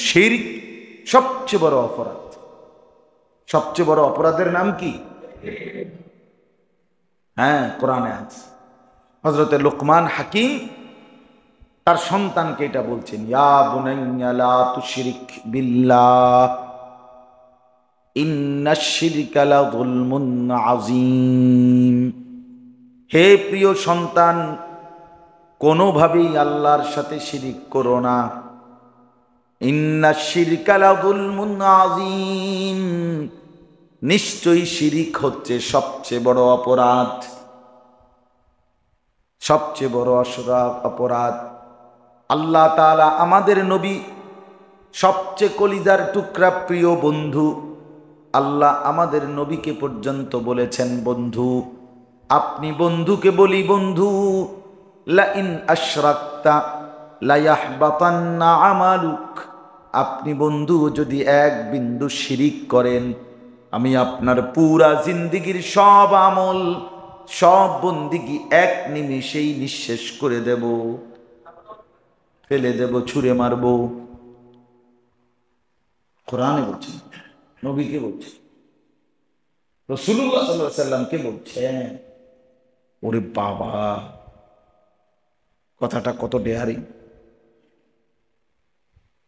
শিরক সবচেয়ে বড় অপরাধ। সবচেয়ে বড় অপরাধের নাম কি? হ্যাঁ, কোরআনে আছে। হযরতে লোকমান হাকিম তার সন্তানকে এটা বলছেন, ইয়া বুনাইয়া লা তুশরিক বিল্লাহ ইন্নাশ শিরকা লাযুলমুন আযীম। হে প্রিয় সন্তান, কোনোভাবেই আল্লাহর সাথে শিরিক করো না। ইন্নাশ শিরকা লাযুলমুন আযীম, নিশ্চয়ই শিরিক হচ্ছে সবচেয়ে বড় অপরাধ, সবচেয়ে বড় অপরাধ। আল্লাহ তাআলা আমাদের নবী, সবচেয়ে কলিজার টুকরা প্রিয় বন্ধু, আল্লাহ আমাদের নবীকে পর্যন্ত বলেছেন, বন্ধু আপনি বন্ধুকে বলি, বন্ধু লা ইন আশরাকতা লা ইয়াহবাতান্না আমালুক, আপনি বন্ধু যদি এক বিন্দু শিরিক করেন, আমি আপনার পুরা জিন্দেগীর সব আমল, সব বন্দিগি এক নিমিষেই নিঃশেষ করে দেব, ফেলে দেব, ছুঁড়ে মারব। কোরআনে বলছে, নবীকে বলছে, রাসূলুল্লাহ সাল্লাল্লাহু আলাইহি সাল্লামকে বলছেন। ওরে বাবা, কথাটা কত ডেয়ারিং।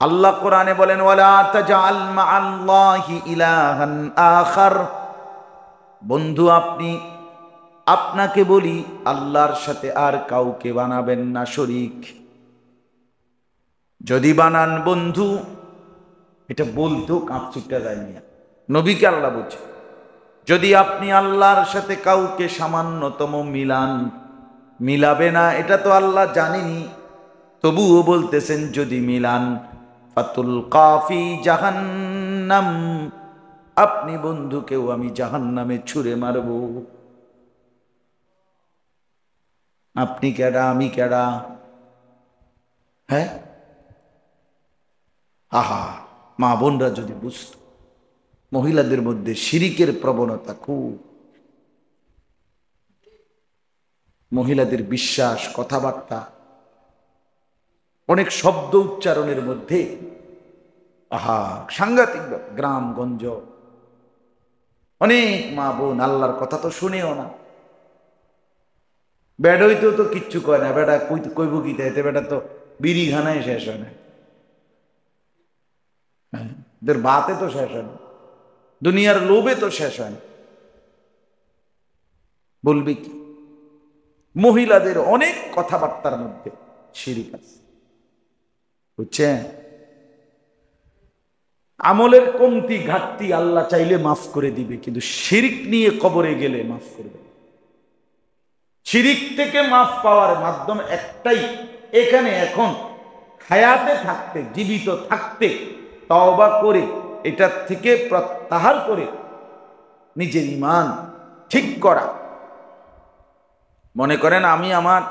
আল্লাহ কোরআনে বলেন, ওয়ালা তাজআল মা'আল্লাহি ইলাহান আখার, বন্ধু আপনি, আপনাকে বলি, আল্লাহর সাথে আর কাউকে বানাবেন না শরীক। যদি বানান বন্ধু, এটা বলতেও কাঁপচুকটা যায় না, নবীকে আল্লাহ বলছে, যদি আপনি আল্লাহর সাথে কাউকে সামান্যতম মিলান, মিলাবে না এটা তো আল্লাহ জানেনি, তবুও বলতেছেন যদি মিলান, ফাতুলকা ফি জাহান্নাম, আপনি বন্ধুকেও আমি জাহান্নামে ছুঁড়ে মারব। আপনি কেডা, আমি কেডা? হ্যাঁ, আহা, মা বোনরা যদি বুঝত, মহিলাদের মধ্যে শিরিকের প্রবণতা খুব, মহিলাদের বিশ্বাস, কথাবার্তা, অনেক শব্দ উচ্চারণের মধ্যে, আহা সাংঘাতিক গ্রামগঞ্জ, অনেক মা বোন আল্লাহর কথা তো শুনেও না, বেড হইতেও তো কিচ্ছু কয় না, বেটা কইব কি তাইতে, বেটা তো বিড়ি খানায় শেষ হয় না, এদের বাতে তো শেষ হয় না, দুনিয়ার লোভে তো শেষ হয় না, বলবি কি? মহিলাদের অনেক কথাবার্তার মধ্যে শিরিক আছে, বুঝছেন? আমলের কমতি ঘাটতি আল্লাহ চাইলে মাফ করে দিবে, কিন্তু শিরিক নিয়ে কবরে গেলে মাফ করবে। শিরিক থেকে মাফ পাওয়ার মাধ্যম একটাই, এখানে এখন হায়াতে থাকতে, জীবিত থাকতে তওবা করে এটার থেকে প্রত্যাহার করে নিজের ঈমান ঠিক করা। মনে করেন আমি আমার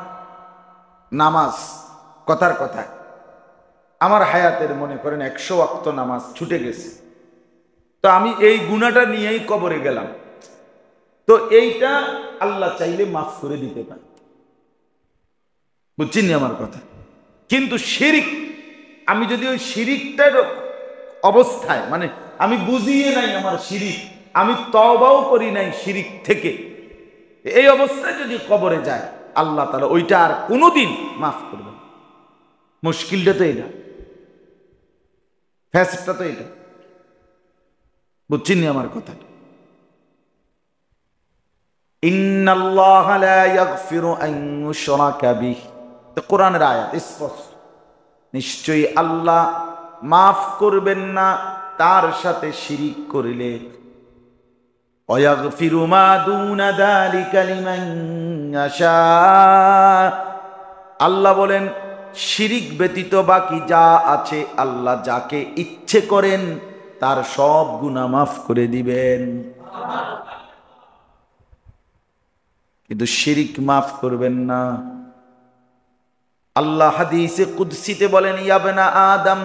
নামাজ, কথার কথায় আমার হায়াতের মনে করেন 100 ওয়াক্ত নামাজ ছুটে গেছে, তো আমি এই গুনাহটা নিয়েই কবরে গেলাম, তো এইটা আল্লাহ চাইলে মাফ করে দিতে পারে, বুঝছেন আমার কথা? কিন্তু শিরিক, আমি যদি ওই শিরিকটার অবস্থায়, মানে আমি বুঝিয়ে নাই আমার শিরিক, আমি তওবাও করি নাই শিরিক থেকে, এই অবস্থায় যদি কবরে যায়, আল্লাহ তাআলা ওইটা আর কোনোদিন মাফ করবে না। মুশকিলটা তো এটা, ফ্যাসটটা তো এটা, বুঝছেন আমার কথা? ইন্নাল্লাহা লা ইয়াগফিরু আন ইউশরাকা বিহি, তো কোরআনের আয়াত স্পষ্ট, নিশ্চয়ই আল্লাহ মাফ করবেন না তার সাথে শিরিক করলে। ওয়াগফিরু মা দুনা যালিকা লিমান ইয়াশা, আল্লাহ বলেন শিরিক ব্যতীত বাকি যা আছে আল্লাহ যাকে ইচ্ছে করেন তার সব গুনাহ মাফ করে দিবেন, কিন্তু শিরিক মাফ করবেন না। আল্লাহ হাদিসে কুদসিতে বলেন, ইয়া ইবনা আদম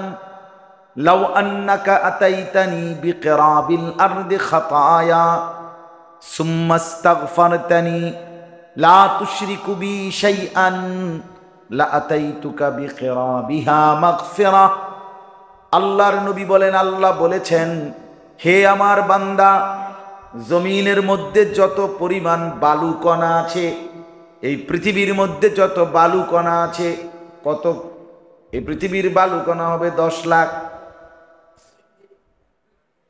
লাউ আন্নাকা আতাইতানি বিকিরাবিল আরদি খাতায়া সুম্মা ইস্তাগফারতানি লা তুশরিকু বি শাইআন লা আতাইতুকা বিকিরাবিহা মাগফিরা। আল্লাহর নবী বলেন, আল্লাহ বলেছেন, হে আমার বান্দা, জমিনের মধ্যে যত পরিমাণ বালুকণা আছে, এই পৃথিবীর মধ্যে যত বালুকণা আছে, কত? এই পৃথিবীর বালুকণা হবে 10 লাখ,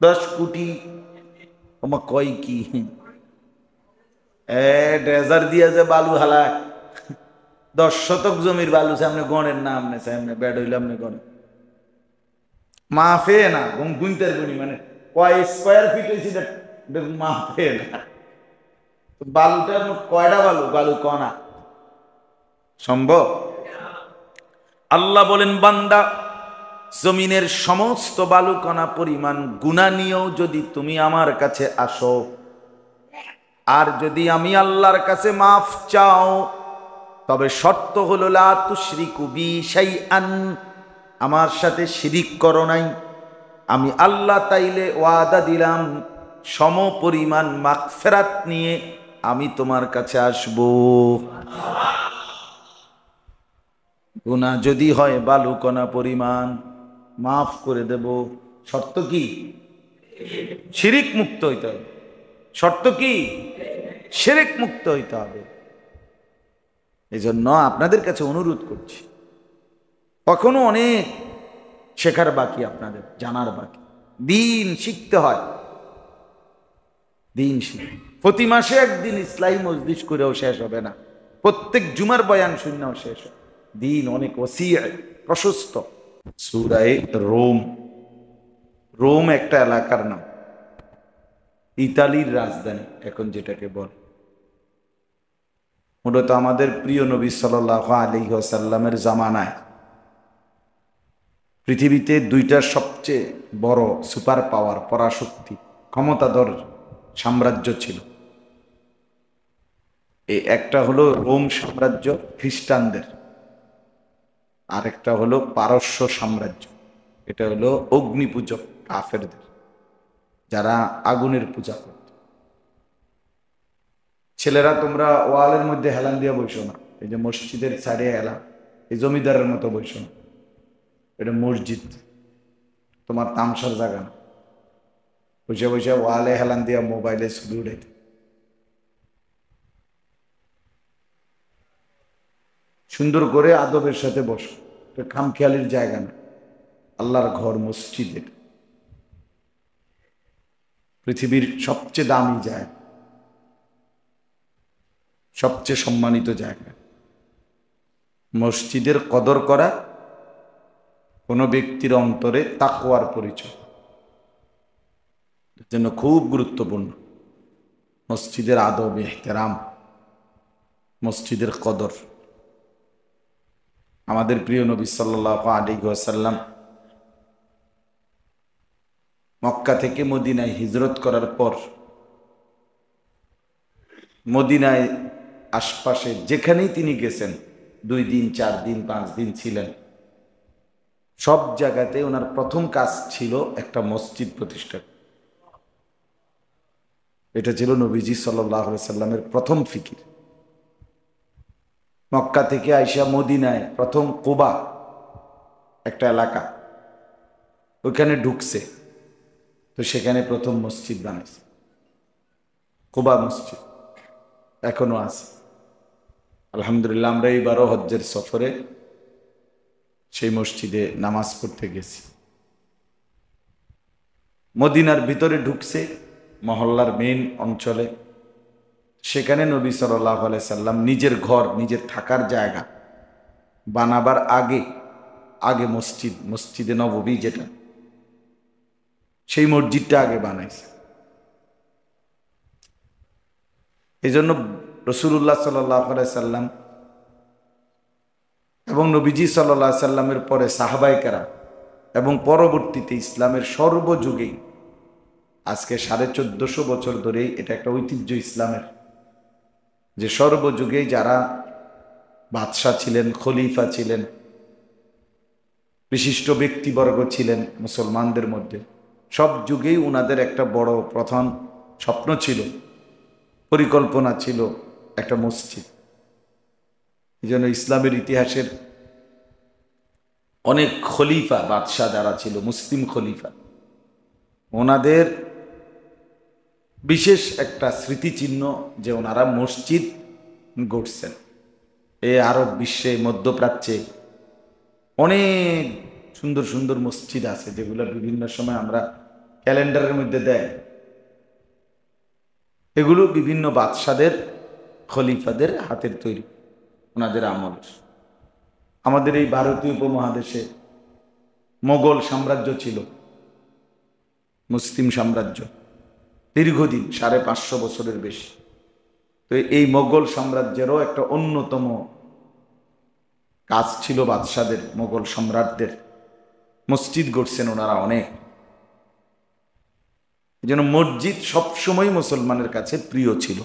10 কোটি। ওমা কয় কি, ডেজার দিয়া যে বালু হালায়, 10 শতক জমির বালু সামনে গণের না, আমনে সামনে ব্যাড হইলে আপনি গণেন, মাফে না গুনতের গুনি, মানে কয় স্কোয়ার ফিট হয়েছে মাফে না। বালুটা কয়টা বালু, বালু কণা সম্ভব? আল্লাহ বলেন, বান্দা, জমিনের সমস্ত বালুকণা পরিমাণ গুনাহ নিয়েও যদি তুমি আমার কাছে আসো, আর যদি আমি আল্লাহর কাছে মাফ চাও, তবে শর্ত হলো লা তুশরিকু বি শাইআন, আমার সাথে শিরিক করো নাই। আমি আল্লাহ তাইলে ওয়াদা দিলাম, সম পরিমাণ মাগফিরাত নিয়ে আমি তোমার কাছে আসব। গুনাহ যদি হয় বালুকণা পরিমাণ, মাফ করে দেব। শর্ত কি? শিরিক মুক্ত হইতে হবে। শর্ত কি? শিরিক মুক্ত হইতে হবে। এই জন্য আপনাদের কাছে অনুরোধ করছি, কখনো অনেক শেখার বাকি, আপনাদের জানার বাকি, দিন শিখতে হয়, দিন শিখে। প্রতি মাসে একদিন ইসলাহি মজলিস করেও শেষ হবে না, প্রত্যেক জুমার বয়ান শূন্যও শেষ হবে। দিন অনেক ওসিয়া, প্রশস্ত। সূরা রোম, রোম একটা এলাকার নাম, ইতালির রাজধানী এখন যেটাকে বলে। মূলত আমাদের প্রিয় নবী সাল্লাল্লাহু আলাইহি ওয়াসাল্লামের জামানায় পৃথিবীতে দুইটা সবচেয়ে বড় সুপার পাওয়ার, পরাশক্তি, ক্ষমতাধর সাম্রাজ্য ছিল। এই একটা হলো রোম সাম্রাজ্য খ্রিস্টানদের, আর একটা হলো পারস্য সাম্রাজ্য, এটা হলো অগ্নিপূজক কাফেরদের, যারা আগুনের পূজা করত। ছেলেরা, তোমরা ওয়ালের মধ্যে হেলান দিয়ে বসো না, এই যে মসজিদের সাইডে হেলান, এই জমিদারের মতো বসো না, এটা মসজিদ, তোমার তামসার জায়গা না। বসে বসে ওয়ালে হেলান দিয়া মোবাইলে ছবি উঠাইতে, সুন্দর করে আদবের সাথে বসো, খামখেয়ালির জায়গা না। আল্লাহর ঘর মসজিদের, পৃথিবীর সবচেয়ে দামি জায়গা, সবচেয়ে সম্মানিত জায়গা। মসজিদের কদর করা কোনো ব্যক্তির অন্তরে তাকওয়ার পরিচয়, জন্য খুব গুরুত্বপূর্ণ। মসজিদের আদব, ইহতেরাম, মসজিদের কদর। আমাদের প্রিয় নবী সাল্লাল্লাহু আলাইহি ওয়াসাল্লাম মক্কা থেকে মদিনায় হিজরত করার পর মদিনায় আশপাশে যেখানেই তিনি গেছেন, 2 দিন 4 দিন 5 দিন ছিলেন, সব জায়গাতে ওনার প্রথম কাজ ছিল একটা মসজিদ প্রতিষ্ঠা। এটা ছিল নবীজি সাল্লাল্লাহু আলাইহি সাল্লামের প্রথম ফিকির। মক্কা থেকে আইসা মদিনায় প্রথম কুবা একটা এলাকা, ওইখানে ঢুকছে, তো সেখানে প্রথম মসজিদ বানাইছে, কুবা মসজিদ এখনো আছে আলহামদুলিল্লাহ। আমরা এইবারও হজ্জের সফরে সেই মসজিদে নামাজ পড়তে গেছি। মদিনার ভিতরে ঢুকছে, মহল্লার মেইন অঞ্চলে, সেখানে নবী সাল্লাল্লাহু আলাইহি সাল্লাম নিজের ঘর, নিজের থাকার জায়গা বানাবার আগে আগে মসজিদে নববী যেটা, সেই মসজিদটা আগে বানাইছে। এই জন্য রাসূলুল্লাহ সাল্লাল্লাহু আলাইহি সাল্লাম এবং নবীজি সাল্লাল্লাহু আলাইহি সাল্লামের পরে সাহাবায়ে কেরাম এবং পরবর্তীতে ইসলামের সর্বযুগেই, আজকে 1450 বছর ধরেই এটা একটা ঐতিহ্য ইসলামের, যে সর্বযুগেই যারা বাদশাহ ছিলেন, খলিফা ছিলেন, বিশিষ্ট ব্যক্তিবর্গ ছিলেন মুসলমানদের মধ্যে, সব যুগেই উনাদের একটা বড় প্রধান স্বপ্ন ছিল, পরিকল্পনা ছিল একটা মসজিদ। এই জন্য ইসলামের ইতিহাসের অনেক খলিফা বাদশাহ যারা ছিল, মুসলিম খলিফা, ওনাদের বিশেষ একটা স্মৃতিচিহ্ন যে ওনারা মসজিদ গড়ছেন। এই আরব বিশ্বে, মধ্যপ্রাচ্যে অনেক সুন্দর সুন্দর মসজিদ আছে, যেগুলো বিভিন্ন সময় আমরা ক্যালেন্ডারের মধ্যে দেয়। এগুলো বিভিন্ন বাদশাদের, খলিফাদের হাতের তৈরি, ওনাদের আমল। আমাদের এই ভারতীয় উপমহাদেশে মোগল সাম্রাজ্য ছিল, মুসলিম সাম্রাজ্য, দীর্ঘদিন 550 বছরের বেশি। তো এই মোগল সাম্রাজ্যেরও একটা অন্যতম কাজ ছিল বাদশাদের, মোগল সম্রাটদের, মসজিদ গড়ছেন ওনারা অনেক। এই জন্য মসজিদ সবসময় মুসলমানের কাছে প্রিয় ছিল।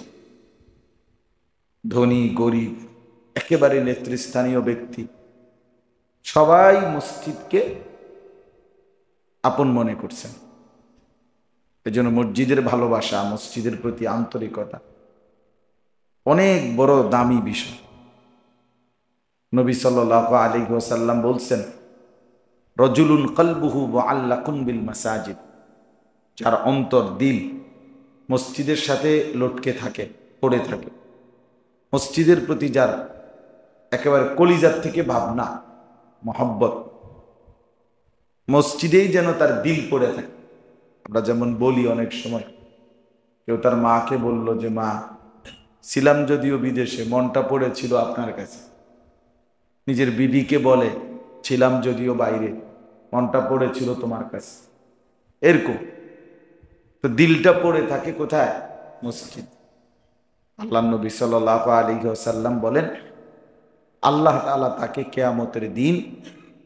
ধনী গরিব, একেবারে নেতৃস্থানীয় ব্যক্তি, সবাই মসজিদকে আপন মনে করছেন। এই জন্য মসজিদের ভালোবাসা, মসজিদের প্রতি আন্তরিকতা অনেক বড় দামি বিষয়। নবী সাল্লাল্লাহু আলাইহি ওয়াসাল্লাম বলছেন, রজুলুন কলবুহু মুআল্লাকুন বিল মাসাজিদ, যার অন্তর, দিল মসজিদের সাথে লটকে থাকে, পড়ে থাকে, মসজিদের প্রতি যার একেবারে কলিজার থেকে ভাবনা, মহব্বত, মসজিদেই যেন তার দিল পড়ে থাকে। আমরা যেমন বলি অনেক সময়, কেউ তার মাকে বলল যে মা, ছিলাম যদিও বিদেশে, মনটা পড়েছিল আপনার কাছে। নিজের বিবিকে বলে, ছিলাম যদিও বাইরে, মনটা পড়েছিল তোমার কাছে। এরকম তো দিলটা পড়ে থাকে কোথায়? মসজিদ। আল্লাহ নবী সাল্লাল্লাহু আলাইহি ওয়াসাল্লাম বলেন, আল্লাহ তাআলা তাকে কিয়ামতের দিন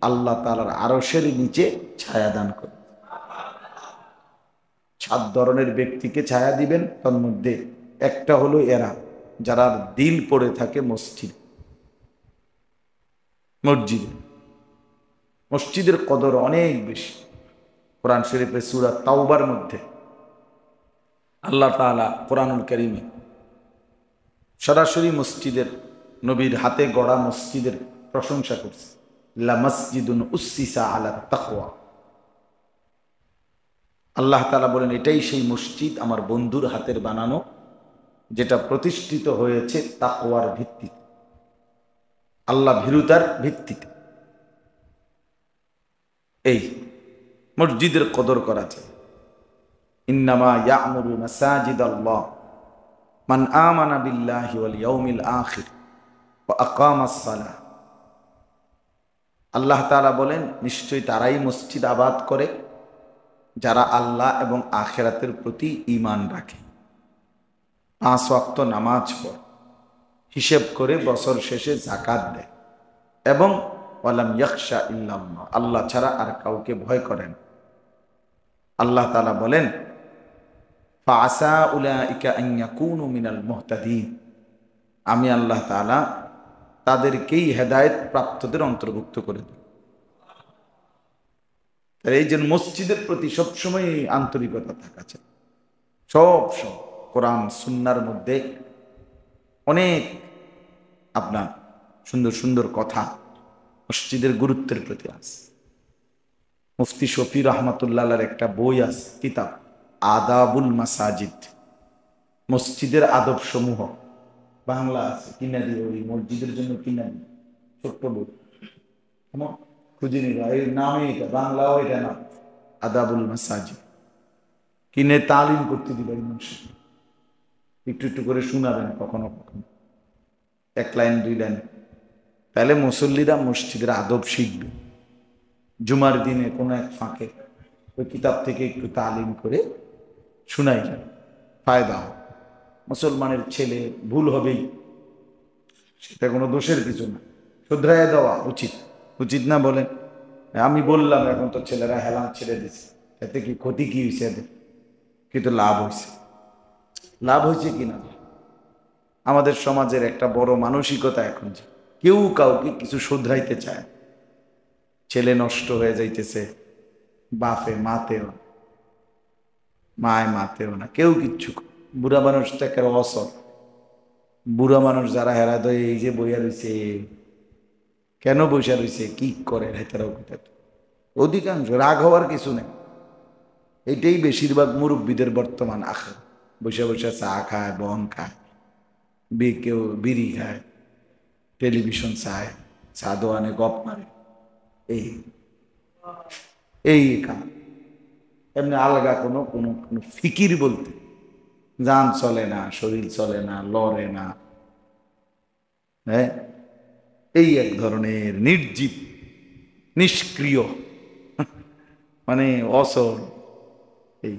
আল্লাহ তাআলার আরশের নিচে ছায়া দান করে। 7 ধরনের ব্যক্তিকে ছায়া দিবেন, তার মধ্যে একটা হলো এরা যারা দিল পড়ে থাকে মসজিদ, মসজিদে। মসজিদের কদর অনেক বেশি। কোরআন শরীফের সূরা তাওবার মধ্যে আল্লাহ তাআলা কোরআনুল কারীমে সরাসরি মসজিদের, নবীর হাতে গড়া মসজিদের প্রশংসা করছে। লা মসজিদুন উসসিসা আলা তাকওয়া। আল্লাহ তাআলা বলেন, এটাই সেই মসজিদ আমার বন্ধুর হাতের বানানো, যেটা প্রতিষ্ঠিত হয়েছে তাকওয়ার ভিত্তিতে, আল্লাহ ভীরুতার ভিত্তিতে। এই মসজিদের কদর করা যায়। ইন্নামা ইয়া'মুরু মাসাজিদাল্লাহ মান আমানা বিল্লাহি ওয়াল ইয়াউমিল আখির ওয়া আকামাস সালাহ। আল্লাহ তাআলা বলেন, নিশ্চয়ই তারাই মসজিদ আবাদ করে যারা আল্লাহ এবং আখিরাতের প্রতি ঈমান রাখে, 5 ওয়াক্ত নামাজ পড়ে, হিসেব করে বছর শেষে যাকাত দেয়, এবং ওয়ালাম ইয়াখশা ইল্লাল্লাহ, আল্লাহ ছাড়া আর কাউকে ভয় করেন। আল্লাহ তাআলা বলেন, ফাআসা উলাইকা আন ইয়াকুনু মিনাল মুহতাদিন, আমি আল্লাহ তাআলা তাদেরকেই হেদায়েত প্রাপ্তদের অন্তর্ভুক্ত করে দেব। এই যে মসজিদের প্রতি সবসময় আন্তরিকতা থাকা চাই। সব কোরআন সুন্নাহর মধ্যে অনেক আপনার সুন্দর সুন্দর কথা মসজিদের গুরুত্বের প্রতি আছে। মুফতি শফি রহমাতুল্লাহর একটা বই আছে, কিতাব আদাবুল মাসাজিদ, মসজিদের আদব সমূহ, বাংলা আছে, কিনা দিয়ে, ওই মসজিদের জন্য কিনা দিয়ে, ছোট্ট বই, খুঁজে নিবা, এই নামে এটা, বাংলাও এটা না, আদাবুল মাসাজিদ। কিনে তালিম করতে দিবেন, একটু একটু করে শোনাবেন কখনো কখনো, 1 লাইন 2 লাইন, তাহলে মুসল্লিরা মসজিদের আদব শিখবে। জুমার দিনে কোনো এক ফাঁকে ওই কিতাব থেকে একটু তালিম করে শুনাইলেন, ফায়দা হবে। মুসলমানের ছেলে ভুল হবেই, সেটা কোনো দোষের কিছু না, শুধরাইয়া দেওয়া উচিত, উচিত না বলেন? আমি বললাম, এখন তো ছেলেরা হেলাম ছেড়ে দিচ্ছে, এতে কি ক্ষতি কি হয়েছে এদের? কিন্তু লাভ হয়েছে। লাভ হয়েছে কিনা, আমাদের সমাজের একটা বড় মানসিকতা এখন, যে কেউ কাউকে কিছু শুধরাইতে চায়। ছেলে নষ্ট হয়ে যাইতেছে, বাপে মাতেও, মায় মাতেও না, কেউ কিচ্ছু। বুড়া মানুষটাকে অসৎ, বুড়া মানুষ যারা হেরা দেয়, এই যে বইয়া রয়েছে, কেন বসে রয়েছে, কি করে হেতারাও, অধিকাংশ রাগ হওয়ার কিছু নেই। এটাই বেশিরভাগ মুরব্বীদের বর্তমান আখড়া। বসে বসে চা খায়, বন খায়, কেউ বিড়ি খায়, টেলিভিশন চায়, চা দোয়ানে গপ মারে, এই এই কাম। এমনি আলগা কোনো কোনো কোনো ফিকির বলতে জান চলে না, শরীর চলে না, লড়ে না। হ্যাঁ, এই এক ধরনের নির্জীব, নিষ্ক্রিয়, মানে অসর। এই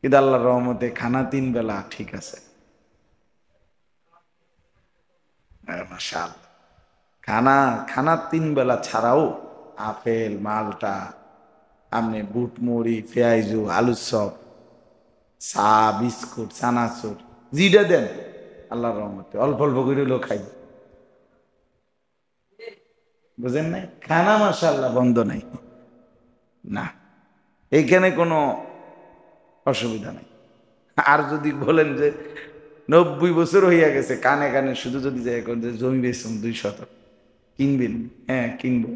কিন্তু আল্লাহর রহমতে খানা 3 বেলা ঠিক আছে। মাশাআল্লাহ, খানা খানা 3 বেলা ছাড়াও আপেল, মালটা, আপনি বুট মুড়ি, পেঁয়াজু, আলুর চপ, চা, বিস্কুট, চানাচুর, জিডা দেন আল্লাহর রহমতে অল্প অল্প করে লোক খাই। বুঝেন নাই? খানা মাশাআল্লাহ বন্ধ নাই, না এইখানে কোনো অসুবিধা নাই। আর যদি বলেন যে 90 বছর হইয়া গেছে, কানে কানে শুধু যদি যাই এখন যে জমি বেচুন 2 শতক, কিনবেন? হ্যাঁ কিনবো,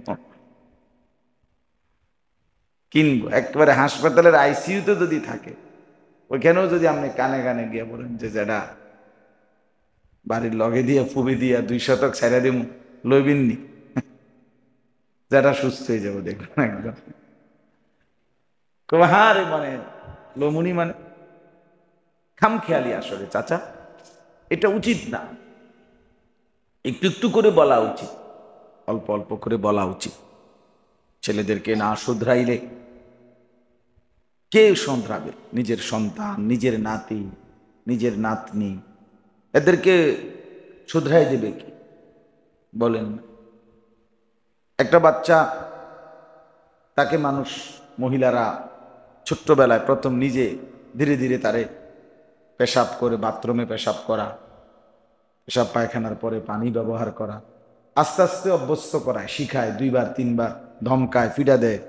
কিনবো। একেবারে হাসপাতালের আইসিইউতে যদি থাকে, ওইখানেও যদি আপনি কানে কানে গিয়ে বলেন যে যেটা বাড়ির লগে দিয়ে ফুবি দিয়া 2 শতক ছেড়ে দিব, লইবেননি? যেটা সুস্থ হয়ে যাবো দেখবেন একদম। হারে মানে লমুনি মানে খামখেয়ালি আসলে চাচা, এটা উচিত না। একটু একটু করে বলা উচিত, অল্প অল্প করে বলা উচিত। ছেলেদেরকে না শুধরাইলে কে শুধরাবে? নিজের সন্তান, নিজের নাতি, নিজের নাতনি, এদেরকে শুধরাই দেবে কি? বলেন না। একটা বাচ্চা, তাকে মানুষ, মহিলারা ছোট্টবেলায় প্রথম নিজে ধীরে ধীরে তারে পেশাব করে, বাথরুমে পেশাব করা, পেশাব পায়খানার পরে পানি ব্যবহার করা, আস্তে আস্তে অভ্যস্ত করায়, শিখায়, 2 বার 3 বার ধমকায়, ফিডা দেয়।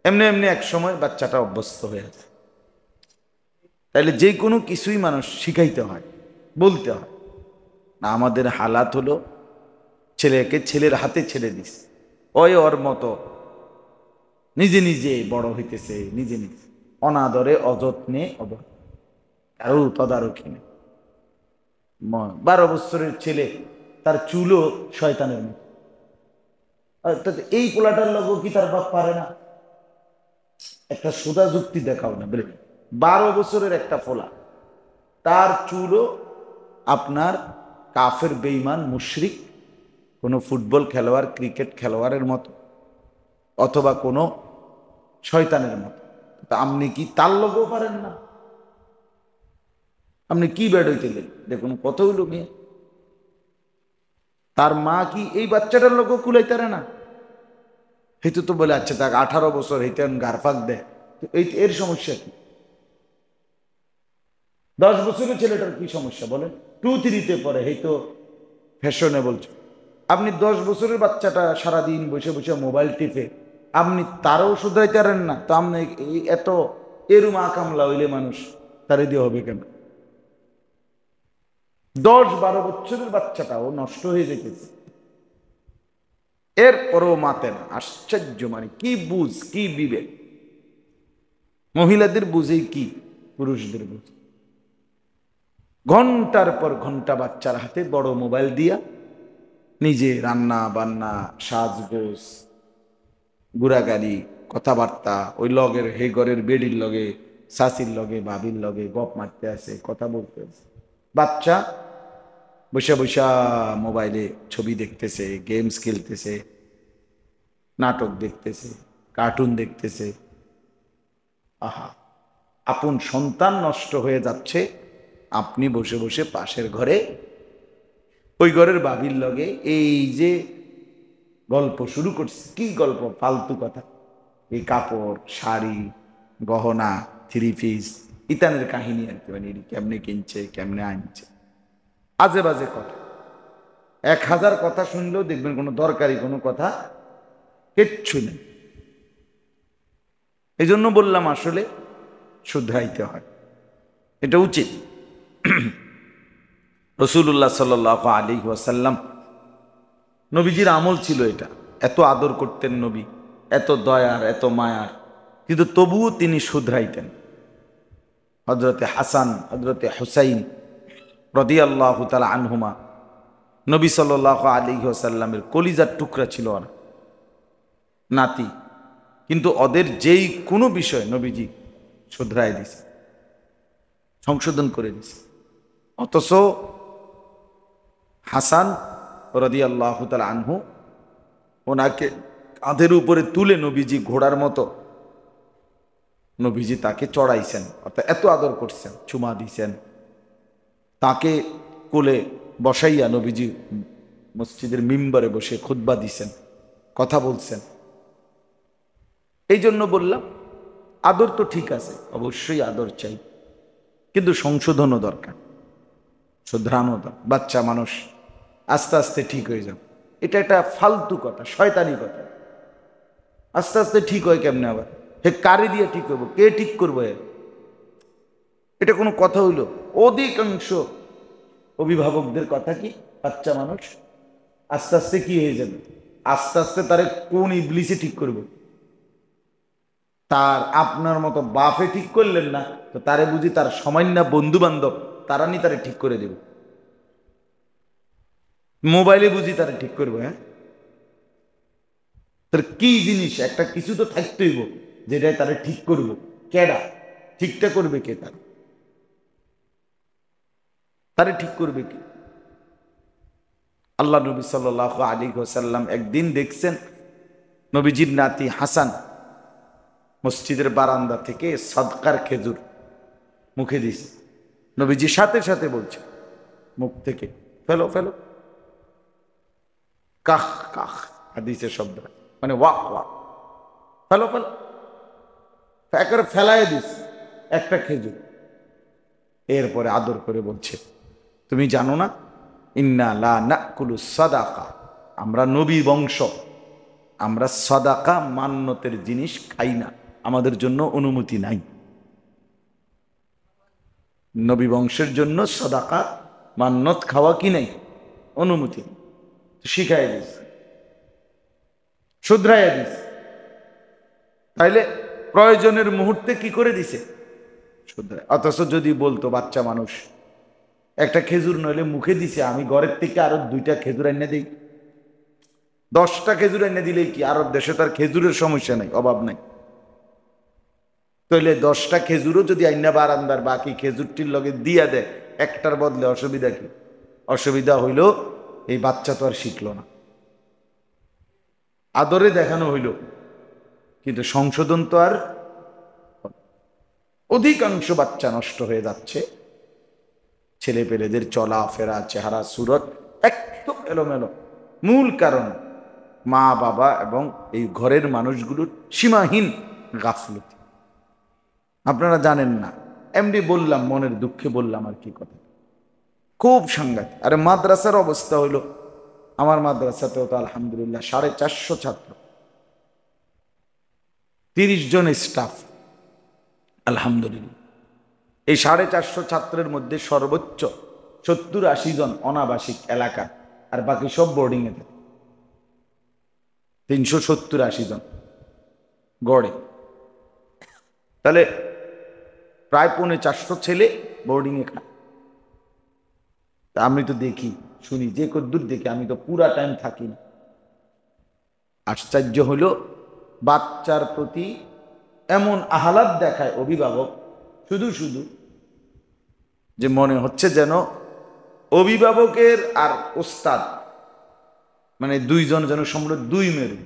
এমনি এমনি এক সময় বাচ্চাটা অভ্যস্ত হয়ে যায়। তাইলে যে কোনো কিছুই মানুষ শিখাইতে হয়, বলতে হয় না। আমাদের হালাত হলো ছেলেকে ছেলের হাতে ছেড়ে দিস, ওই ওর মতো নিজে নিজে বড় হইতেছে, নিজে নিজে অনাদরে, অযত্নে, কারো তদারকি নেই। 12 বছরের ছেলে, তার চুলও শয়তানের মতো। এই পোলাটার লোক কি তার বাপ পারে না? একটা সোজা যুক্তি দেখাও না বলে। 12 বছরের একটা পোলা, তার চুলও আপনার কাফের, বেঈমান, মুশরিক, কোনো ফুটবল খেলোয়াড়, ক্রিকেট খেলোয়াড়ের মতো, অথবা কোনো শয়তানের মতো। তা আপনি কি তার লোকও পারেন না? আপনি কি বেড হইতেলেন? দেখুন কত হইল মেয়ে। তার মা কি এই বাচ্চাটার লোকও কুলাইতারে না? হেতু তো বলে আচ্ছা তাকে 18 বছর হইতে গারফাক দেয়, এই এর সমস্যা কি? 10 বছরের ছেলেটার কি সমস্যা বলেন? 2-3-তে পরে হয়তো ফ্যাশনেবল। আপনি 10 বছরের বাচ্চাটা সারাদিন বসে বসে মোবাইল টিপে, আপনি তারও শুধরাইতে পারেন না, তো আপনি এত এরুম আকামলা হইলে মানুষ তারে দিয়ে হবে কেন? 10-12 বছরের বাচ্চাটাও নষ্ট হয়ে যেতেছে, এরপরও মাতে না। আশ্চর্য, মানে কি বুঝ, কি বিবেক! মহিলাদের বুঝে কি পুরুষদের বুঝ? ঘন্টার পর ঘন্টা বাচ্চার হাতে বড় মোবাইল দিয়া নিজে রান্না বান্না, সাজগোজ, গুড়াগাড়ি, কথাবার্তা, ওই লগের হে ঘরের বেডির লগে, শাশির লগে, ভাবির লগে গপ মারতে আছে, কথা বলতে আছে। বাচ্চা বসে বসা মোবাইলে ছবি দেখতেছে, গেমস খেলতেছে, নাটক দেখতেছে, কার্টুন দেখতেছে। আহা, আপন সন্তান নষ্ট হয়ে যাচ্ছে, আপনি বসে বসে পাশের ঘরে ওই ঘরের ভাবির লগে এই যে গল্প শুরু করছে। কি গল্প? ফালতু কথা, এই কাপড়, শাড়ি, গহনা, 3 পিস ইতানের কাহিনী আর কি। মানে কেমনে কিনছে, কেমনে আনছে, আজে বাজে কথা। 1000 কথা শুনলেও দেখবেন কোনো দরকারি কোনো কথা কিচ্ছু নেই। এই জন্য বললাম আসলে শুধরাইতে হয়, এটা উচিত। রাসূলুল্লাহ সাল্লাল্লাহু আলাইহি ওয়াসাল্লাম নবীজির আমল ছিল এটা, এত আদর করতেন নবী, এত দয়ার, এত মায়ার, কিন্তু তবুও তিনি শুধরাইতেন। হজরতে হাসান, হজরতে হুসাইন রাদিয়াল্লাহু তাআলা আনহুমা, নবী সাল্লাল্লাহু আলাইহি ওয়াসাল্লামের কলিজার টুকরা ছিল ওরা, নাতি, কিন্তু ওদের যেই কোনো বিষয় নবীজি শুধরাই দিছে, সংশোধন করে দিছে। অথচ হাসান রাদিয়াল্লাহু তাআলা আনহু, ওনাকে কাঁধের উপরে তুলে নবীজি ঘোড়ার মতো নবীজি তাকে চড়াইছেন, অর্থাৎ এত আদর করছেন, চুমা দিছেন, তাকে কোলে বসাইয়া নবীজি মসজিদের মিম্বরে বসে খুতবা দিছেন, কথা বলছেন। এই জন্য বললাম, আদর তো ঠিক আছে, অবশ্যই আদর চাই, কিন্তু সংশোধনও দরকার, শুধরানো দরকার। বাচ্চা মানুষ, আস্তে আস্তে ঠিক হয়ে যাবে। এটা একটা ফালতু কথা, শয়তানি কথা। আস্তে আস্তে ঠিক হয় কেমনে আবার? হে কারে দিয়ে ঠিক হইব? কে ঠিক করবো? এটা কোনো কথা হইল? অধিকাংশ অভিভাবকদের কথা কি, বাচ্চা মানুষ আস্তে আস্তে কি হয়ে যাবে, আস্তে আস্তে তারে কোন ইবলিসে ঠিক করবে? তার আপনার মতো বাপে ঠিক করলেন না তো তারে বুঝি তার সামান্য বন্ধু বান্ধব তারা নি তারে ঠিক করে দেবে? মোবাইলে বুঝি তারা ঠিক করবে? হ্যাঁ, তার কি জিনিস, একটা কিছু তো থাকতে হইব যেটাই তারা ঠিক করব। কেডা ঠিকটা করবে? কে তারে ঠিক করবে কি? আল্লাহ নবী সাল্লাল্লাহু আলাইহি ওয়াসাল্লাম একদিন দেখছেন নবীজির নাতি হাসান মসজিদের বারান্দা থেকে সদকার খেজুর মুখে দিছে। নবীজি সাথে সাথে বলছে মুখ থেকে, ফেলো ফেলো, কাহ কাহ, হাদিসের শব্দ, মানে ওয়াক ওয়াক, ফেলো ফেলো, একেবারে ফেলায় দিস একটা খেজুর। এরপরে আদর করে বলছে, তুমি জানো না, ইন্না লা নাকুলু সাদাকা, আমরা নবী বংশ, আমরা সাদাকা মান্যতের জিনিস খাই না, আমাদের জন্য অনুমতি নাই। নবী বংশের জন্য সাদাকা মান্যত খাওয়া কি নাই? অনুমতি। শিখাই দিস, শুধরাইয়া দিস। তাইলে প্রয়োজনের মুহূর্তে কি করে দিছে? শুধরাই। অথচ যদি বলতো বাচ্চা মানুষ, একটা খেজুর নইলে মুখে দিছে, আমি ঘরের থেকে আরো 2টা খেজুর এনে দিই, 10টা খেজুর এনে দিলেই কি? আরব দেশে তার খেজুরের সমস্যা নাই, অভাব নাই। তাইলে 10টা খেজুরও যদি আইনা বারান্দার বাকি খেজুরটির লগে দিয়া দেয়, একটার বদলে অসুবিধা কি? অসুবিধা হইল এই বাচ্চা তো আর শিখলো না, আদরে দেখানো হইল, কিন্তু সংশোধন তো আর। অধিকাংশ বাচ্চা নষ্ট হয়ে যাচ্ছে, ছেলে পেলেদের চলাফেরা, চেহারা, সুরত একদম এলোমেলো। মূল কারণ মা বাবা এবং এই ঘরের মানুষগুলোর সীমাহীন গাফলতি। আপনারা জানেন না, এমনি বললাম, মনের দুঃখে বললাম আর কি কথা, খুব সাংঘাতিক। আরে মাদ্রাসার অবস্থা হইল, আমার মাদ্রাসাতেও তো আলহামদুলিল্লাহ 450 ছাত্র, 30 জন স্টাফ, আলহামদুলিল্লাহ। এই 450 ছাত্রের মধ্যে সর্বোচ্চ 70-80 জন অনাবাসিক এলাকা, আর বাকি সব বোর্ডিং এ থাকে। 370-80 জন গড়ে, তাহলে প্রায় 450 ছেলে বোর্ডিং এ খায়। তা আমি তো দেখি, শুনি, যে কদ্দূর দেখি, আমি তো পুরা টাইম থাকি না। আশ্চর্য হইল, বাচ্চার প্রতি এমন আহ্লাদ দেখায় অভিভাবক শুধু শুধু, যে মনে হচ্ছে যেন অভিভাবকের আর ওস্তাদ মানে 2 জন যেন সম্পূর্ণ 2 মেরু।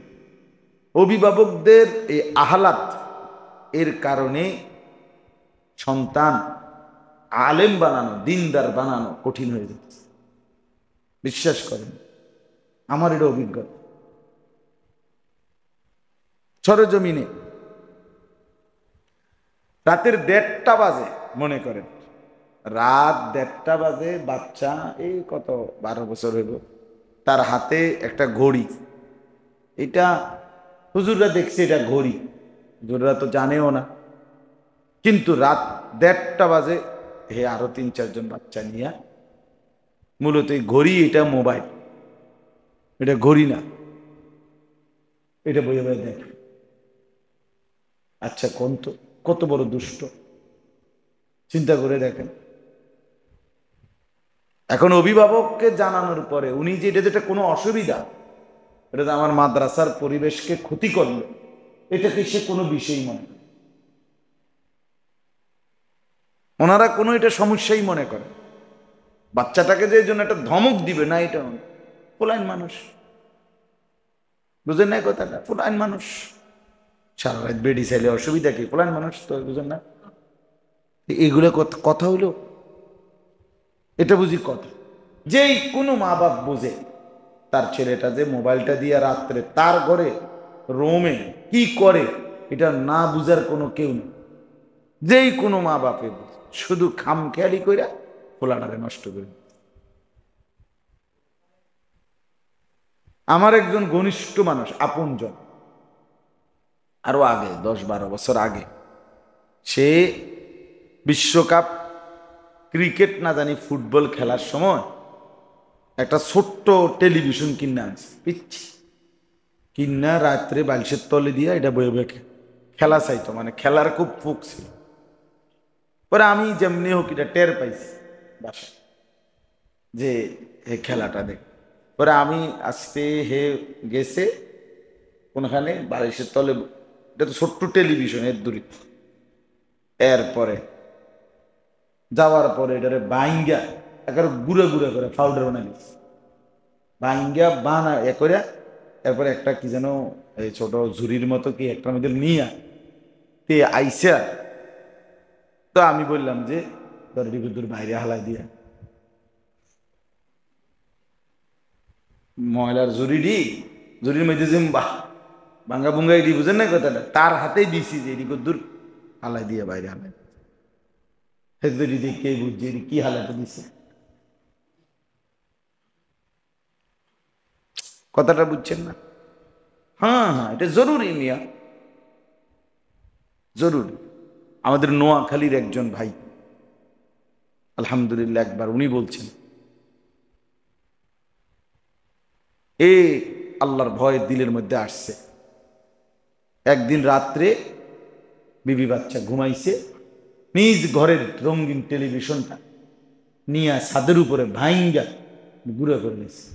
অভিভাবকদের এই আহ্লাদ এর কারণে সন্তান আলেম বানানো, দিনদার বানানো কঠিন হয়ে যাচ্ছে। বিশ্বাস করেন, আমার এটা অভিজ্ঞতা। সরজমিনে রাতের 1:30 বাজে, মনে করেন রাত 1:30 বাজে, বাচ্চা এই কত 12 বছর হইব, তার হাতে একটা ঘড়ি। এটা হুজুররা দেখছে, এটা ঘড়ি, হুজুররা তো জানেও না, কিন্তু রাত 1:30 বাজে হে আরো 3-4 জন বাচ্চা নিয়ে, মূলত এই ঘড়ি, এটা মোবাইল, এটা ঘড়ি না, এটা বইয়ে বইয়ে দেখে। আচ্ছা কোন তো কত বড় দুষ্ট, চিন্তা করে দেখেন। এখন অভিভাবককে জানানোর পরে উনি যে এটা যেটা কোনো অসুবিধা, এটা যে আমার মাদ্রাসার পরিবেশকে ক্ষতি করলো, এটাকে সে কোনো বিষয়ই মনে করে, ওনারা কোনো এটা সমস্যাই মনে করে। বাচ্চাটাকে যে জন্য একটা ধমক দিবে না, এটা পোলাইন মানুষ, বুঝেন না কথাটা? পোলাইন মানুষ সারা রাত বেডি চাইলে অসুবিধা কি? পোলাইন মানুষ তো, বুঝেন না? এগুলো কথা হইলো? এটা বুঝি কথা? যেই কোনো মা বাপ বোঝে তার ছেলেটা যে মোবাইলটা দিয়ে রাত্রে তার ঘরে রোমে কি করে, এটা না বুঝার কোনো কেউ নেই। যেই কোনো মা বাপে বুঝে, শুধু খামখেয়ালি কইরা পোলাটারে নষ্ট করে। আমার একজন ঘনিষ্ঠ মানুষ, আপনজন, আরো আগে 10-12 বছর আগে, সে বিশ্বকাপ ক্রিকেট না জানি ফুটবল খেলার সময় একটা ছোট্ট টেলিভিশন কিনে আনছে, পিচ্ছি কিনা রাত্রে বালিশের তলে দিয়ে এটা বয়ে বয়ে খেলা চাইতো, মানে খেলার খুব ফুক ছিল। পরে আমি যেমনি হোক এটা টের পাইছি বাসায় যে হে খেলাটা দেখ। পরে আমি আসতে হে গেছে কোনখানে বালিশের তলে, এটা তো ছোট্ট টেলিভিশন এর দূরে, এরপরে যাওয়ার পরে এটারে বাইঙ্গা একেবারে গুঁড়া গুঁড়া করে পাউডার বানাই দিচ্ছে, বাইঙ্গা বানা এ করে, এরপরে একটা কি যেন এই ছোট ঝুড়ির মতো কি একটা মধ্যে নিয়ে তে আইসা, তো আমি বললাম যে দরডি দূর বাইরে হালাই দিয়া ময়লার ঝুড়ির মধ্যে যে ভাঙ্গা ভুঙ্গা এটি, বুঝেন না কথাটা? তার হাতেই দিছি যে এদিকে দূর হালাই দিয়ে বাইরে হালাই, কে বুঝছে এটি কি হালাতে দিছে। কথাটা বুঝছেন না? হ্যাঁ হ্যাঁ, এটা জরুরি মিয়া, জরুরি। আমাদের নোয়াখালীর একজন ভাই, আলহামদুলিল্লাহ, একবার উনি বলছেন এ আল্লাহর ভয় দিলের মধ্যে আসছে। একদিন রাত্রে বিবি বাচ্চা ঘুমাইছে, নিজ ঘরের রঙিন টেলিভিশনটা নিয়ে ছাদের উপরে ভাইঙ্গা গুঁড়ো করে নিয়েছে,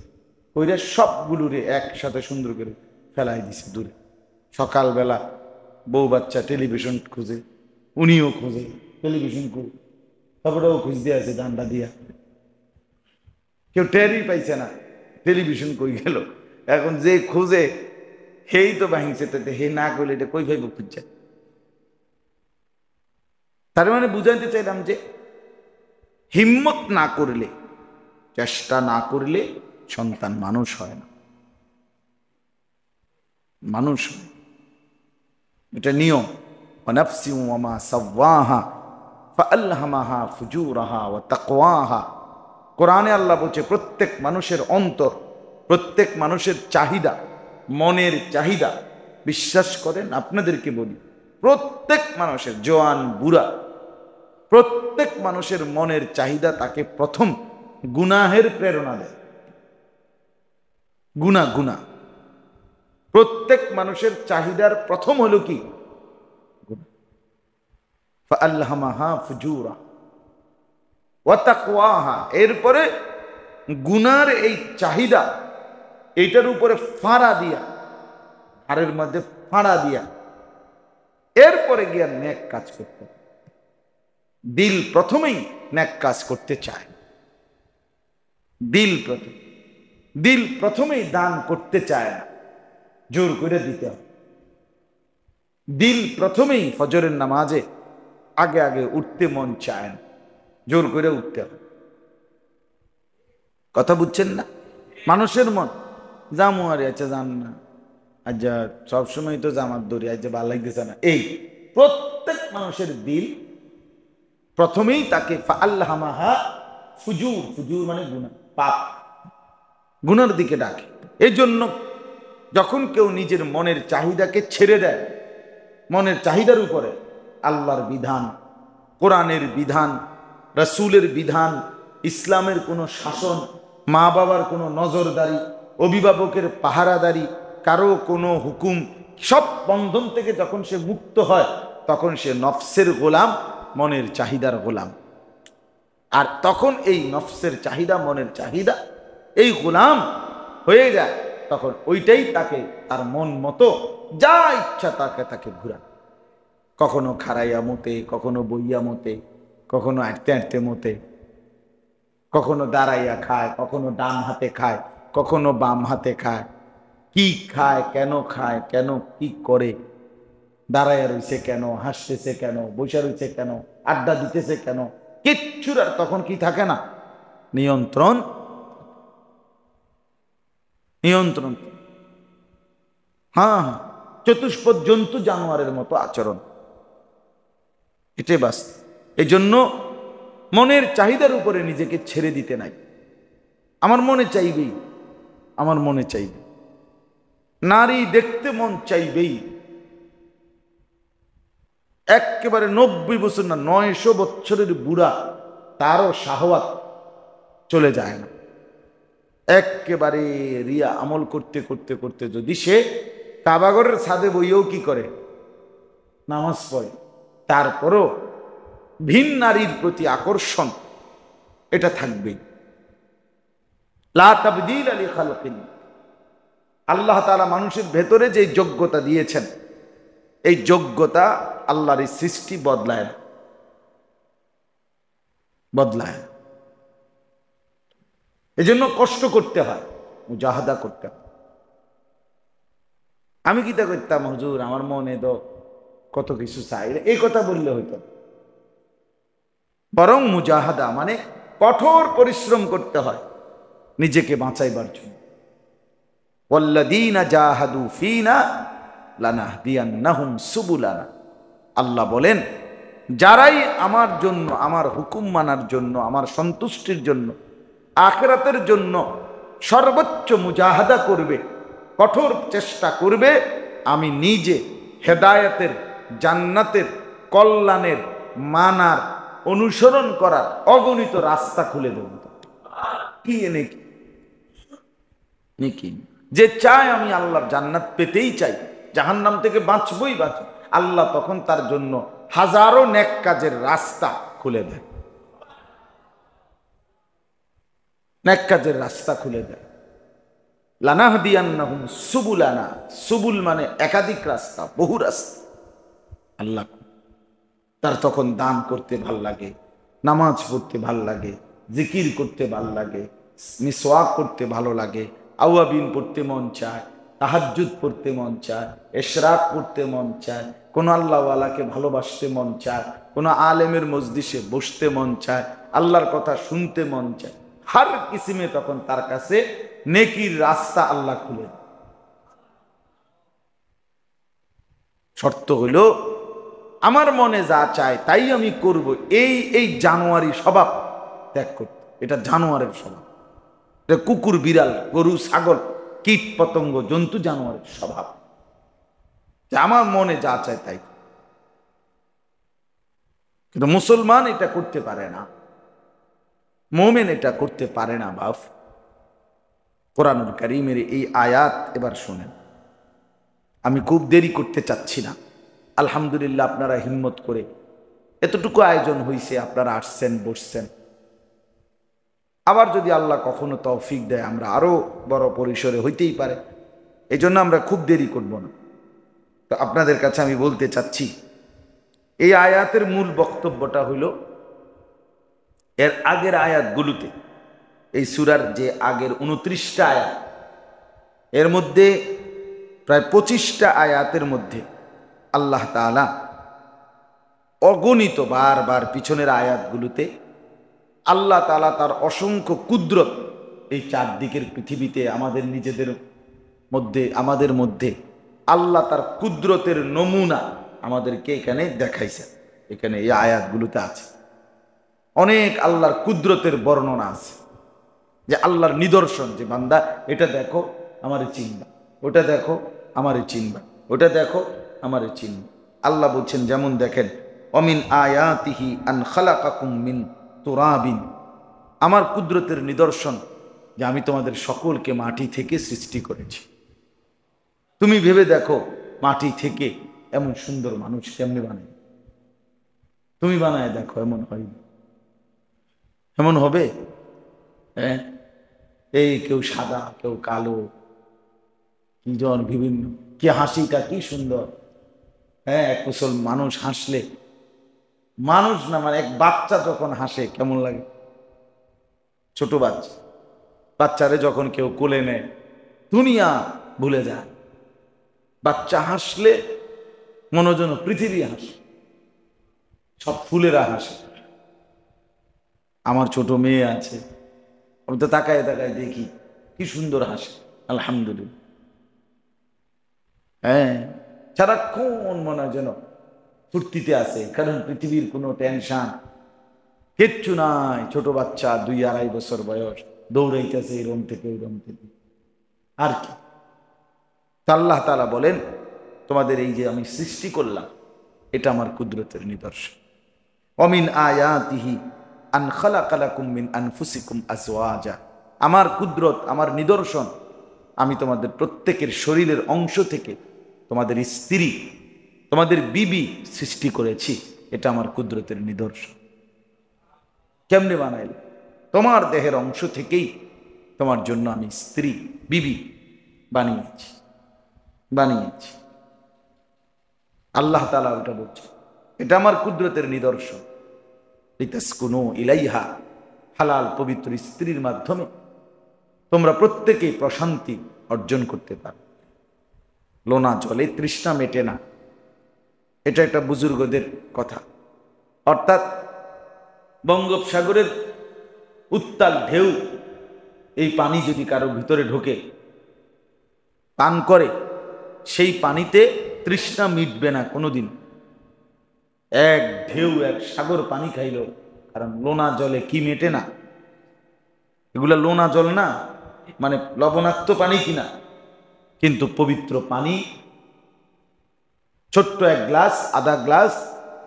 ওইটা সবগুলোরে একসাথে সুন্দর করে ফেলাই দিছে দূরে। সকালবেলা বউ বাচ্চা টেলিভিশন খুঁজে, উনিও খুঁজে টেলিভিশন খুঁজে, তারপরেও খুঁজতে আছে ডান্ডা দিয়া, কেউ টেরই পাইছে না টেলিভিশন কই গেল। এখন যে খুঁজে হেই তো ভাঙছে, হে না করলে এটা কই ভাইব খুঁজছে। তার মানে বুঝাইতে চাইলাম যে হিম্মত না করলে, চেষ্টা না করলে সন্তান মানুষ হয় না, মানুষ হয়, এটা নিয়ম। ওয়ানাফসি ওয়ামা সাওয়াহা ফাআলহামাহা ফুজুরাহা ওয়া তাকওয়াহা। কোরআনে আল্লাহ বলছে প্রত্যেক মানুষের অন্তর, প্রত্যেক মানুষের চাহিদা, মনের চাহিদা, বিশ্বাস করেন আপনাদেরকে বলি, প্রত্যেক মানুষের, জওয়ান বুড়া, প্রত্যেক মানুষের মনের চাহিদা তাকে প্রথম গুনাহের প্রেরণা দেয়। গুনাহ প্রত্যেক মানুষের চাহিদার প্রথম হলো কি? ফাআলহামাহা ফুজুরা ওয়া তাকওয়াহা। এরপরে গুনার এই চাহিদা, এইটার উপরে ফাঁড়া দিয়া, হাড়ের মধ্যে ফাঁড়া দিয়া এরপরে গিয়া নেক কাজ করতে। দিল প্রথমেই নেক কাজ করতে চায়, দিল প্রথমেই দান করতে চায় না, জোর করে দিতে হবে। দিল প্রথমেই ফজরের নামাজে আগে আগে উঠতে মন চায় না, জোর করে উঠতে হবে। কথা বুঝছেন না? মানুষের মন জামু আরে আচ্ছা জান না, আজ সবসময় তো জামাত দৌড়ি, আজ ভালো লাগতেছে না, এই প্রত্যেক মানুষের দিল প্রথমেই তাকে ফাআলহামাহা ফুজুর, ফুজুর মানে গুনাহ, পাপ, গুনার দিকে ডাকে। এই জন্য যখন কেউ নিজের মনের চাহিদাকে ছেড়ে দেয়, মনের চাহিদার উপরে আল্লাহর বিধান, কোরআনের বিধান, রাসূলের বিধান, ইসলামের কোনো শাসন, মা বাবার কোনো নজরদারি, অভিভাবকের পাহারাদারি, কারো কোনো হুকুম, সব বন্ধন থেকে যখন সে মুক্ত হয় তখন সে নফসের গোলাম, মনের চাহিদার গোলাম। আর তখন এই নফসের চাহিদা, মনের চাহিদা, এই গোলাম হয়ে যায়, তখন ওইটাই তাকে তার মন মতো যা ইচ্ছা তাকে ঘুরা, কখনো খাড়াইয়া মতে, কখনো বইয়া মতে, কখনো আঁটতে আঁটতে মতে, কখনো দাঁড়াইয়া খায়, কখনো ডান হাতে খায়, কখনো বাম হাতে খায়, কি খায়, কেন কি করে, দাঁড়াইয়া রইছে কেন, হাসতেছে কেন, বসে রইছে কেন, আড্ডা দিতেছে কেন, কিচ্ছুর আর তখন কি থাকে না, নিয়ন্ত্রণ। হ্যাঁ, চতুষ্পদ জন্তু জানোয়ারের মতো আচরণ, এটাই বাস্তব। এই জন্য মনের চাহিদার উপরে নিজেকে ছেড়ে দিতে নাই। আমার মনে চাইবেই, আমার মনে চাইবে, নারী দেখতে মন চাইবেই, একেবারে 90 বছর না 900 বছরের বুড়া, তারও শাহওয়াত চলে যায় না। একেবারে রিয়া আমল করতে করতে করতে যদি সে কাবাগরের ছাদে বইয়েও কি করে, নামাজ পড়ে, তারপরও ভিন নারীর প্রতি আকর্ষণ এটা থাকবেই। লা তাবদীল লি খালকিল্লাহ। আল্লাহ তাআলা মানুষের ভেতরে যে যোগ্যতা দিয়েছেন, এই যোগ্যতা আল্লাহর এই সৃষ্টি বদলায়। এই জন্য কষ্ট করতে হয়, মুজাহাদা করতে হয়। আমি কি তা করতাম হুজুর, আমার মনে তো কত কিছু চাই, এই কথা বললে হইতো। বরং মুজাহাদা মানে কঠোর পরিশ্রম করতে হয় নিজেকে বাঁচাইবার জন্য। ওয়াল্লাযীনা জাহাদু ফীনা লানাহদিয়ান্নাহুম সুবুলানা। আল্লাহ বলেন, যারাই আমার জন্য, আমার হুকুম মানার জন্য, আমার সন্তুষ্টির জন্য, আখিরাতের জন্য সর্বোচ্চ মুজাহাদা করবে, কঠোর চেষ্টা করবে, আমি নিজে হেদায়েতের, জান্নাতের, কল্যাণের, মানার, অনুসরণ করার অগণিত রাস্তা খুলে দেব। কি নাকি যে চায় আমি আল্লাহর জান্নাত পেতেই চাই, জাহান্নাম থেকে বাঁচবই বাঁচব, আল্লাহ তখন তার জন্য হাজারো নেক কাজের রাস্তা খুলে দেয়, নেক কাজের রাস্তা খুলে দেয়। লানাহদিয়ান্নাহুম সুবুলানা, সুবুল মানে একাধিক রাস্তা, বহু রাস্তা। আল্লাহ তার তখন দান করতে ভাল লাগে, নামাজ পড়তে ভাল লাগে, জিকির করতে ভাল লাগে, মিসওয়াক করতে ভালো লাগে, আওয়াবিন পড়তে মন চায়, তাহাজ্জুদ পড়তে মন চায়, ইশরাক পড়তে মন চায়, কোন আল্লাহওয়ালাকে ভালোবাসতে মন চায়, কোন আলেমের মজলিসে বসতে মন চায়, আল্লাহর কথা শুনতে মন চায়। হার কিসিমে তখন তার কাছে নেকির রাস্তা আল্লাহ খুলে দেয়। শর্ত হইল আমার মনে যা চায় তাই আমি করব, এই জানোয়ারি স্বভাব ত্যাগ করতে। এটা জানোয়ারের স্বভাব, এটা কুকুর, বিড়াল, গরু, ছাগল, কীট পতঙ্গ, জন্তু জানোয়ারের স্বভাব, যে আমার মনে যা চায় তাই। কিন্তু মুসলমান এটা করতে পারে না, মুমিন এটা করতে পারে না। বাপ, কোরআনুল কারীমের এই আয়াত এবার শোনেন। আমি খুব দেরি করতে চাচ্ছি না। আলহামদুলিল্লাহ, আপনারা হিম্মত করে এতটুকু আয়োজন হয়েছে, আপনারা আসছেন, বসছেন। আবার যদি আল্লাহ কখনো তৌফিক দেয়, আমরা আরো বড় পরিসরে হইতেই পারে, এই জন্য আমরা খুব দেরি করব না। তো আপনাদের কাছে আমি বলতে চাচ্ছি, এই আয়াতের মূল বক্তব্যটা হইল, এর আগের আয়াতগুলোতে, এই সূরার যে আগের 29টা আয়াত, এর মধ্যে প্রায় 25টা আয়াতের মধ্যে আল্লাহ তাআলা অগণিত বারবার পিছনের আয়াতগুলোতে আল্লাহ তাআলা তার অসংখ্য কুদরত এই চারদিকের পৃথিবীতে আমাদের নিজেদের মধ্যে, আমাদের মধ্যে আল্লাহ তার কুদরতের নমুনা আমাদেরকে এখানে দেখাইছেন। এখানে এই আয়াতগুলোতে আছে অনেক আল্লাহর কুদরতের বর্ণনা আছে, যে আল্লাহর নিদর্শন, যে বান্দা এটা দেখো আমারে চিনবা, ওটা দেখো আমারে চিনবা, ওটা দেখো আমারে চিনবা। আল্লাহ বলছেন, যেমন দেখেন, অমিন আয়াতিহি আন খালাকাকুম মিন তুরাবিন, আমার কুদরতের নিদর্শন যে আমি তোমাদের সকলকে মাটি থেকে সৃষ্টি করেছি। তুমি ভেবে দেখো মাটি থেকে এমন সুন্দর মানুষ কেমনে বানায়? তুমি বানায় দেখো, এমন হয়? এমন হবে? হ্যাঁ, এই কেউ সাদা, কেউ কালো, কি জন বিভিন্ন, কি হাসিটা কি সুন্দর। হ্যাঁ, এক মুসলমান মানুষ হাসলে, মানুষ না মানে এক বাচ্চা যখন হাসে কেমন লাগে? ছোট বাচ্চা, বাচ্চারে যখন কেউ কোলে নেয় দুনিয়া ভুলে যায়। বাচ্চা হাসলে মনে যেন পৃথিবী হাসে, সব ফুলেরা হাসে। আমার ছোট মেয়ে আছে, আমি তো তাকায় তাকায় দেখি কি সুন্দর হাসে, আলহামদুলিল্লাহ। হ্যাঁ, সারাক্ষণ মনে হয় যেন ফুর্তিতে আছে, কারণ পৃথিবীর কোনো টেনশন কিচ্ছু নাই। ছোট বাচ্চা 2-2.5 বছর বয়স, দৌড়াইতেছে এই রুম থেকে ওই রুম থেকে, আর কি। আল্লাহ তাআলা বলেন তোমাদের এই যে আমি সৃষ্টি করলাম এটা আমার কুদরতের নিদর্শন। অমিন আয়াতিহি আন খালাকা লাকুম মিন আনফুসিকুম আজওয়াজা, আমার কুদরত, আমার নিদর্শন, আমি তোমাদের প্রত্যেকের শরীরের অংশ থেকে তোমাদের স্ত্রী, তোমাদের বিবি সৃষ্টি করেছি। এটা আমার কুদরতের নিদর্শন। কেমনে বানাইল? তোমার দেহের অংশ থেকেই তোমার জন্য আমি স্ত্রী, বিবি বানিয়েছি। আল্লাহ তাআলা ওটা বলছে, এটা আমার কুদরতের নিদর্শন। লিতাসকুনু ইলাইহা, হালাল পবিত্র স্ত্রীর মাধ্যমে তোমরা প্রত্যেকেই প্রশান্তি অর্জন করতে পারো। লোনা জলে তৃষ্ণা মেটে না, এটা একটা বুজুর্গদের কথা। অর্থাৎ বঙ্গোপসাগরের উত্তাল ঢেউ, এই পানি যদি কারো ভিতরে ঢোকে, পান করে, সেই পানিতে তৃষ্ণা মিটবে না কোনোদিন। এক ঢেউ, এক সাগর পানি খাইল, কারণ লোনা জলে কি মেটে না? এগুলা লোনা জল না, মানে লবণাক্ত পানি কিনা, কিন্তু পবিত্র পানি, ছোট্ট এক গ্লাস, আধা গ্লাস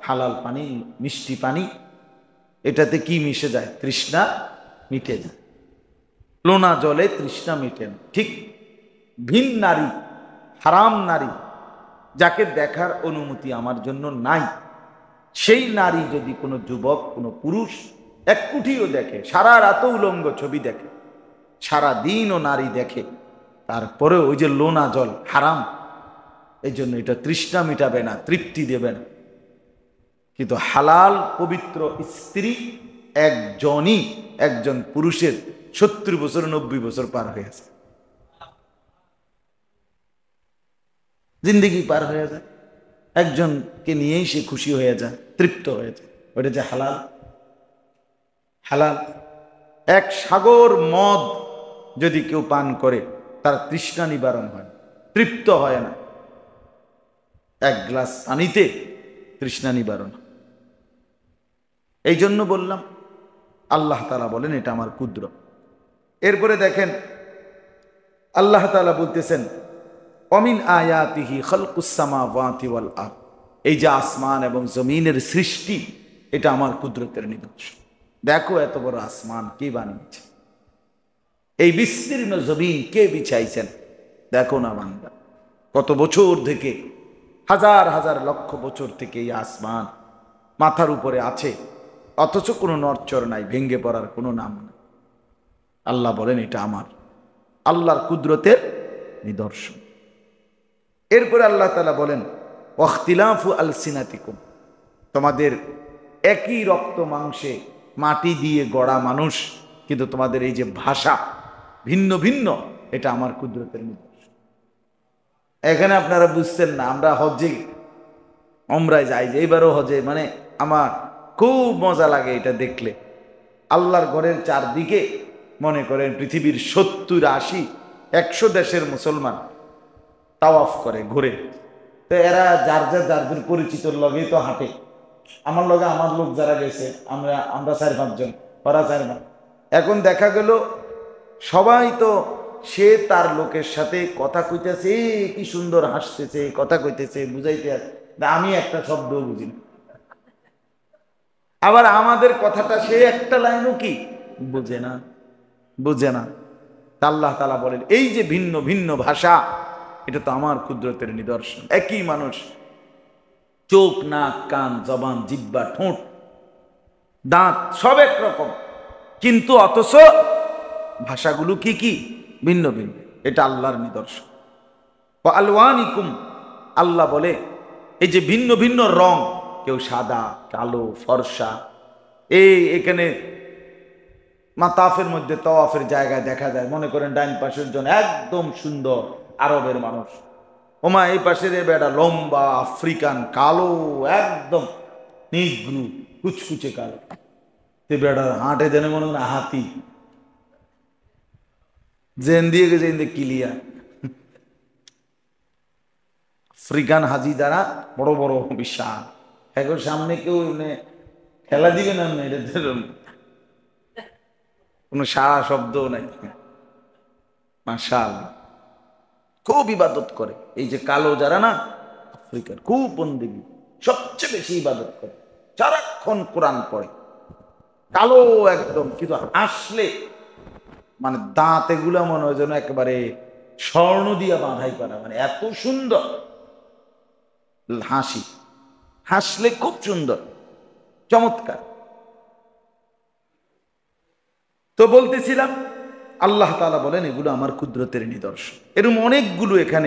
হালাল পানি, মিষ্টি পানি, এটাতে কি মিশে যায়? তৃষ্ণা মিটে যায়। লোনা জলে তৃষ্ণা মিটে না। ঠিক ভিন নারী, হারাম নারী, যাকে দেখার অনুমতি আমার জন্য নাই, সেই নারী যদি কোনো যুবক, কোনো পুরুষ এক কুঠিও দেখে, সারা রাত উলঙ্গ ছবি দেখে, সারা দিনও নারী দেখে, তারপরেও ওই যে লোনা জল হারাম, এই জন্য এটা তৃষ্ণা মিটাবে না, তৃপ্তি দেবে না। কিন্তু হালাল পবিত্র স্ত্রী একজনই, একজন পুরুষের 70 বছর 90 বছর পার হয়ে আছে, জিন্দেগি পার হয়ে যায়, একজনকে নিয়েই সে খুশি হয়ে যায়, তৃপ্ত হয়ে যায়। ওটা যে হালাল। হালাল এক সাগর মদ যদি কেউ পান করে, তার তৃষ্ণা নিবারণ হয়, তৃপ্ত হয় না। এক গ্লাস পানিতে তৃষ্ণা নিবারণ। এই জন্য বললাম, আল্লাহ তাআলা বলেন এটা আমার কুদরত। এরপরে দেখেন আল্লাহ তাআলা বলতেছেন অমিন আয়াতিহি খালকুস সামাওয়াতি ওয়াল আরদ, এই যে আসমান এবং জমিনের সৃষ্টি, এটা আমার কুদরতের নিদর্শন। দেখো এত বড় আসমান কে বানিয়েছে, এই বিস্তীর্ণ জমিন কে বিছাইছেন, দেখো না বান্দা, কত বছর থেকে, হাজার হাজার লক্ষ বছর থেকে এই আসমান মাথার উপরে আছে, অথচ কোনো নড়চড় নাই, ভেঙ্গে পড়ার কোনো নাম নাই। আল্লাহ বলেন এটা আমার আল্লাহর কুদরতের নিদর্শন। এরপরে আল্লাহ তাআলা বলেন ওয়াখতিলাফু আলসিনাতিকুম, তোমাদের একই রক্ত মাংসে মাটি দিয়ে গড়া মানুষ, কিন্তু তোমাদের এই যে ভাষা ভিন্ন ভিন্ন, এটা আমার কুদরতের নিদর্শন। এখানে আপনারা বুঝতেন না, আমরা হজে ওমরায় যাই, যে এইবারও হজে, মানে আমার খুব মজা লাগে এটা দেখলে। আল্লাহর ঘরের চারদিকে মনে করেন পৃথিবীর 70, 80, 100 দেশের মুসলমান তাওয়াফ করে, ঘুরে। তো এরা যার যার পরিচিত লগেই তো হাঁটে। আমার লগে আমার লোক যারা গেছে, আমরা 4-5 জন, ওরা 4-5। এখন দেখা গেল সবাই তো সে তার লোকের সাথে কথা কইতেছে, কি সুন্দর হাসতেছে, কথা কইতেছে, বুঝাইতে আছে, আমি একটা শব্দও বুঝি না। আবার আমাদের কথাটা সে একটা লাইনও কি বুঝে না। তা আল্লাহ তাআলা বলেন এই যে ভিন্ন ভিন্ন ভাষা, এটা তো আমার কুদরতের নিদর্শন। একই মানুষ, চোখ, নাক, কান, জবান, জিহ্বা, ঠোঁট, দাঁত সব একরকম, কিন্তু অথচ ভাষাগুলো কি কি ভিন্ন ভিন্ন। এটা আল্লাহর নিদর্শন। আলওয়ানিকুম, আল্লাহ বলে এই যে ভিন্ন ভিন্ন রং, কেউ সাদা, কালো, ফর্সা, এখানে মাতাফের মধ্যে তওয়াফের জায়গায় দেখা যায়, মনে করেন ডাইন পাশের জন একদম সুন্দর আরবের মানুষ, ওমা এই পাশের বেটা লম্বা আফ্রিকান কালো, একদম নিগ্রু কুচকুচে কালো, সে বেটার হাঁটে যেন মনে হয় হাতি, জেন দিয়ে গেছে কিলিয়া। আফ্রিকান হাজি যারা বড় বড় বিশাল, এখন সামনে কেউ খেলা দিবে না, এদের কোনো সারা শব্দও নাই। মাশাআল্লাহ, খুব ইবাদত করে। এই যে কালো যারা না, আফ্রিকার খুব বন্দেগী, সবচেয়ে বেশি ইবাদত করে, সারাক্ষণ কোরআন পড়ে, কালো একদম, কিন্তু আসলে মানে দাঁত এগুলা মনে হয় যেন একেবারে স্বর্ণ দিয়া বাঁধাই করা, মানে এত সুন্দর হাসি, হাসলে খুব সুন্দর, চমৎকার। তো বলতেছিলাম আল্লাহ তাআলা বলেন এগুলো আমার কুদরতের নিদর্শন। এরকম অনেকগুলো এখানে